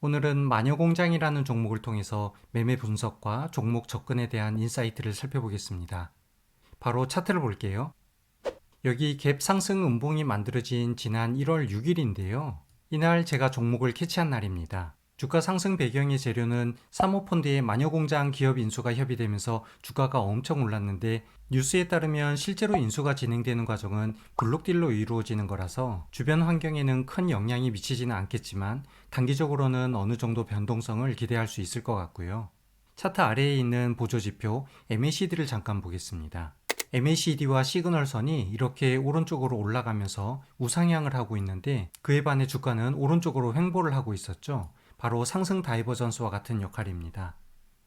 오늘은 마녀공장이라는 종목을 통해서 매매 분석과 종목 접근에 대한 인사이트를 살펴보겠습니다. 바로 차트를 볼게요. 여기 갭 상승 음봉이 만들어진 지난 1월 6일인데요. 이날 제가 종목을 캐치한 날입니다. 주가 상승 배경의 재료는 사모펀드의 마녀공장 기업 인수가 협의되면서 주가가 엄청 올랐는데, 뉴스에 따르면 실제로 인수가 진행되는 과정은 블록딜로 이루어지는 거라서 주변 환경에는 큰 영향이 미치지는 않겠지만 단기적으로는 어느 정도 변동성을 기대할 수 있을 것 같고요. 차트 아래에 있는 보조지표 MACD를 잠깐 보겠습니다. MACD와 시그널선이 이렇게 오른쪽으로 올라가면서 우상향을 하고 있는데, 그에 반해 주가는 오른쪽으로 횡보를 하고 있었죠. 바로 상승 다이버전스와 같은 역할입니다.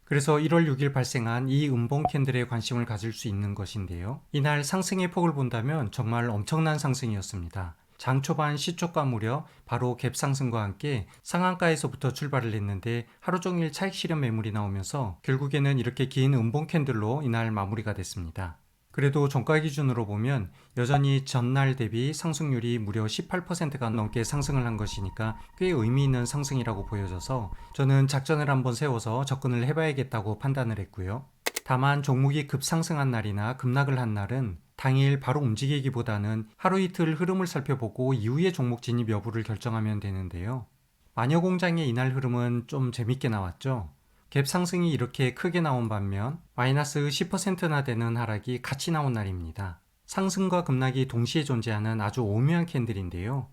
그래서 1월 6일 발생한 이 음봉 캔들에 관심을 가질 수 있는 것인데요. 이날 상승의 폭을 본다면 정말 엄청난 상승이었습니다. 장 초반 시초가 무렵 바로 갭 상승과 함께 상한가에서부터 출발을 했는데 하루 종일 차익 실현 매물이 나오면서 결국에는 이렇게 긴 음봉 캔들로 이날 마무리가 됐습니다. 그래도 종가 기준으로 보면 여전히 전날 대비 상승률이 무려 18%가 넘게 상승을 한 것이니까 꽤 의미 있는 상승이라고 보여져서 저는 작전을 한번 세워서 접근을 해봐야겠다고 판단을 했고요. 다만 종목이 급상승한 날이나 급락을 한 날은 당일 바로 움직이기보다는 하루 이틀 흐름을 살펴보고 이후에 종목 진입 여부를 결정하면 되는데요. 마녀공장의 이날 흐름은 좀 재밌게 나왔죠. 갭 상승이 이렇게 크게 나온 반면 마이너스 10%나 되는 하락이 같이 나온 날입니다. 상승과 급락이 동시에 존재하는 아주 오묘한 캔들인데요.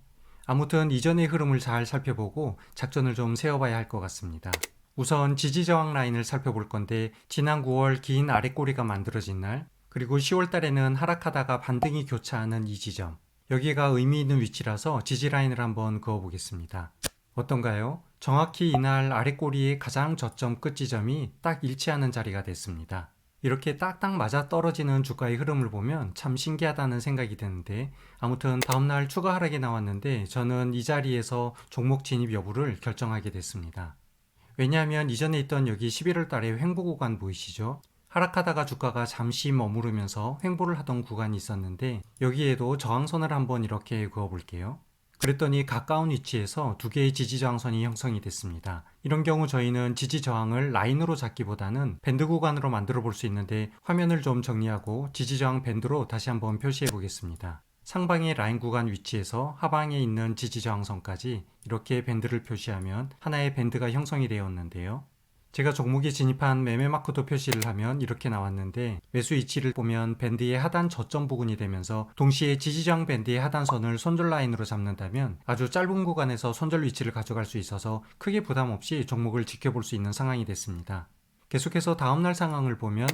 아무튼 이전의 흐름을 잘 살펴보고 작전을 좀 세워봐야 할 것 같습니다. 우선 지지저항 라인을 살펴볼 건데, 지난 9월 긴 아랫꼬리가 만들어진 날, 그리고 10월 달에는 하락하다가 반등이 교차하는 이 지점, 여기가 의미 있는 위치라서 지지 라인을 한번 그어보겠습니다. 어떤가요? 정확히 이날 아랫꼬리의 가장 저점 끝 지점이 딱 일치하는 자리가 됐습니다. 이렇게 딱딱 맞아 떨어지는 주가의 흐름을 보면 참 신기하다는 생각이 드는데, 아무튼 다음날 추가 하락이 나왔는데 저는 이 자리에서 종목 진입 여부를 결정하게 됐습니다. 왜냐하면 이전에 있던 여기 11월 달에 횡보 구간 보이시죠? 하락하다가 주가가 잠시 머무르면서 횡보를 하던 구간이 있었는데, 여기에도 저항선을 한번 이렇게 그어볼게요. 그랬더니 가까운 위치에서 두 개의 지지저항선이 형성이 됐습니다. 이런 경우 저희는 지지저항을 라인으로 잡기보다는 밴드 구간으로 만들어 볼 수 있는데, 화면을 좀 정리하고 지지저항 밴드로 다시 한번 표시해 보겠습니다. 상방의 라인 구간 위치에서 하방에 있는 지지저항선까지 이렇게 밴드를 표시하면 하나의 밴드가 형성이 되었는데요. 제가 종목에 진입한 매매 마크도 표시를 하면 이렇게 나왔는데, 매수 위치를 보면 밴드의 하단 저점 부근이 되면서 동시에 지지저항 밴드의 하단선을 손절 라인으로 잡는다면 아주 짧은 구간에서 손절 위치를 가져갈 수 있어서 크게 부담 없이 종목을 지켜볼 수 있는 상황이 됐습니다. 계속해서 다음날 상황을 보면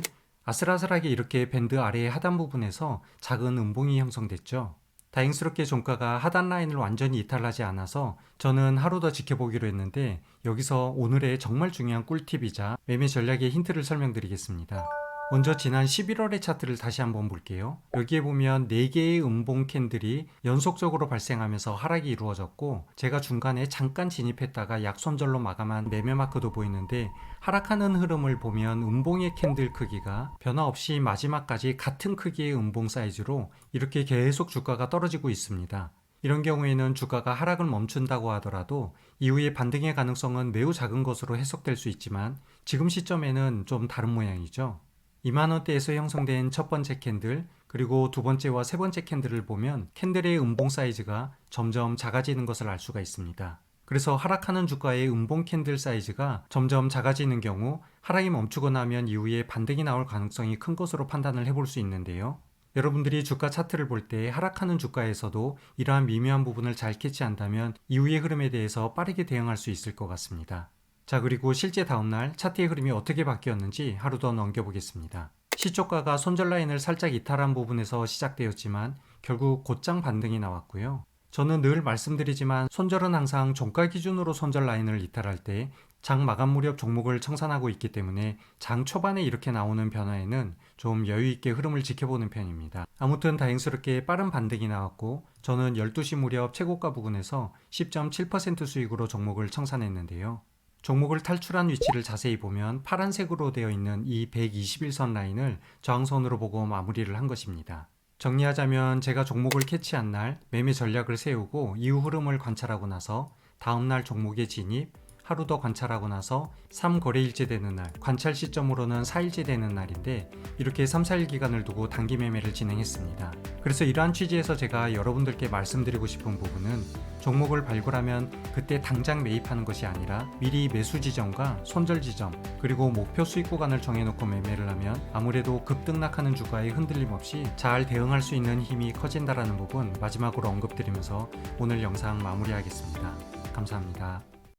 아슬아슬하게 이렇게 밴드 아래의 하단 부분에서 작은 음봉이 형성됐죠. 다행스럽게 종가가 하단 라인을 완전히 이탈하지 않아서 저는 하루 더 지켜보기로 했는데, 여기서 오늘의 정말 중요한 꿀팁이자 매매 전략의 힌트를 설명드리겠습니다. 먼저 지난 11월의 차트를 다시 한번 볼게요. 여기에 보면 4개의 음봉 캔들이 연속적으로 발생하면서 하락이 이루어졌고, 제가 중간에 잠깐 진입했다가 약손절로 마감한 매매 마크도 보이는데, 하락하는 흐름을 보면 음봉의 캔들 크기가 변화 없이 마지막까지 같은 크기의 음봉 사이즈로 이렇게 계속 주가가 떨어지고 있습니다. 이런 경우에는 주가가 하락을 멈춘다고 하더라도 이후에 반등의 가능성은 매우 작은 것으로 해석될 수 있지만, 지금 시점에는 좀 다른 모양이죠. 2만원대에서 형성된 첫 번째 캔들, 그리고 두 번째와 세 번째 캔들을 보면 캔들의 음봉 사이즈가 점점 작아지는 것을 알 수가 있습니다. 그래서 하락하는 주가의 음봉 캔들 사이즈가 점점 작아지는 경우 하락이 멈추고 나면 이후에 반등이 나올 가능성이 큰 것으로 판단을 해볼 수 있는데요. 여러분들이 주가 차트를 볼 때 하락하는 주가에서도 이러한 미묘한 부분을 잘 캐치한다면 이후의 흐름에 대해서 빠르게 대응할 수 있을 것 같습니다. 자, 그리고 실제 다음날 차트의 흐름이 어떻게 바뀌었는지 하루 더 넘겨보겠습니다. 시초가가 손절 라인을 살짝 이탈한 부분에서 시작되었지만 결국 곧장 반등이 나왔고요. 저는 늘 말씀드리지만 손절은 항상 종가 기준으로 손절 라인을 이탈할 때 장 마감 무렵 종목을 청산하고 있기 때문에 장 초반에 이렇게 나오는 변화에는 좀 여유있게 흐름을 지켜보는 편입니다. 아무튼 다행스럽게 빠른 반등이 나왔고, 저는 12시 무렵 최고가 부근에서 10.7% 수익으로 종목을 청산했는데요. 종목을 탈출한 위치를 자세히 보면 파란색으로 되어 있는 이 121선 라인을 저항선으로 보고 마무리를 한 것입니다. 정리하자면 제가 종목을 캐치한 날 매매 전략을 세우고 이후 흐름을 관찰하고 나서 다음날 종목에 진입, 하루 더 관찰하고 나서 3거래일째 되는 날, 관찰 시점으로는 4일째 되는 날인데 이렇게 3, 4일 기간을 두고 단기 매매를 진행했습니다. 그래서 이러한 취지에서 제가 여러분들께 말씀드리고 싶은 부분은 종목을 발굴하면 그때 당장 매입하는 것이 아니라 미리 매수 지점과 손절 지점 그리고 목표 수익 구간을 정해놓고 매매를 하면 아무래도 급등락하는 주가에 흔들림 없이 잘 대응할 수 있는 힘이 커진다라는 부분 마지막으로 언급드리면서 오늘 영상 마무리하겠습니다. 감사합니다.